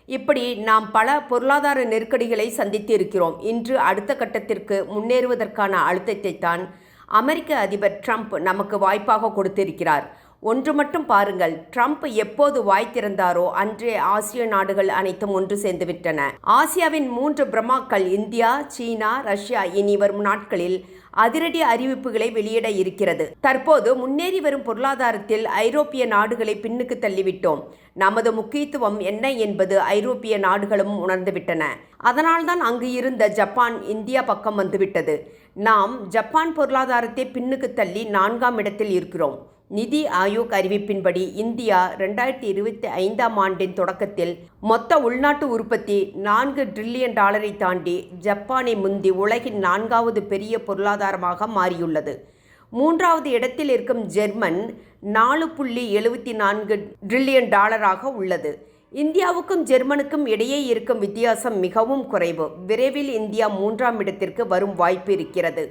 இப்படி நாம் பல பொருளாதார நெருக்கடிகளை சந்தித்து இருக்கிறோம். இன்று அடுத்த கட்டத்திற்கு முன்னேறுவதற்கான அழுத்தத்தை தான் அமெரிக்க அதிபர் ட்ரம்ப் நமக்கு வாய்ப்பாக கொடுத்திருக்கிறார். ஒன்று மட்டும் பாருங்கள், ட்ரம்ப் எப்போது வாய் திறந்தாரோ அன்றே ஆசிய நாடுகள் அனைத்தும் ஒன்று சேர்ந்துவிட்டன. ஆசியாவின் 3 பிரம்மாக்கள் இந்தியா, சீனா, ரஷ்யா இனி வரும் நாட்களில் அதிரடி அறிவிப்புகளை வெளியிட இருக்கிறது. தற்போது முன்னேறி வரும் பொருளாதாரத்தில் ஐரோப்பிய நாடுகளை பின்னுக்கு தள்ளிவிட்டோம். நமது முக்கியத்துவம் என்ன என்பது ஐரோப்பிய நாடுகளும் உணர்ந்துவிட்டன. அதனால்தான் அங்கு இருந்த ஜப்பான் இந்தியா பக்கம் வந்துவிட்டது. நாம் ஜப்பான் பொருளாதாரத்தை பின்னுக்கு தள்ளி 4ஆம் இடத்தில் இருக்கிறோம். நிதி ஆயோக் அறிவிப்பின்படி இந்தியா 2025ஆம் ஆண்டின் தொடக்கத்தில் மொத்த உள்நாட்டு உற்பத்தி $4 டிரில்லியன் தாண்டி ஜப்பானை முந்தி உலகின் 4வது பெரிய பொருளாதாரமாக மாறியுள்ளது. 3வது இடத்தில் இருக்கும் ஜெர்மன் $4.74 டிரில்லியன் உள்ளது. இந்தியாவுக்கும் ஜெர்மனுக்கும் இடையே இருக்கும் வித்தியாசம் மிகவும் குறைவு. விரைவில் இந்தியா 3ஆம் இடத்திற்கு வரும் வாய்ப்பு இருக்கிறது.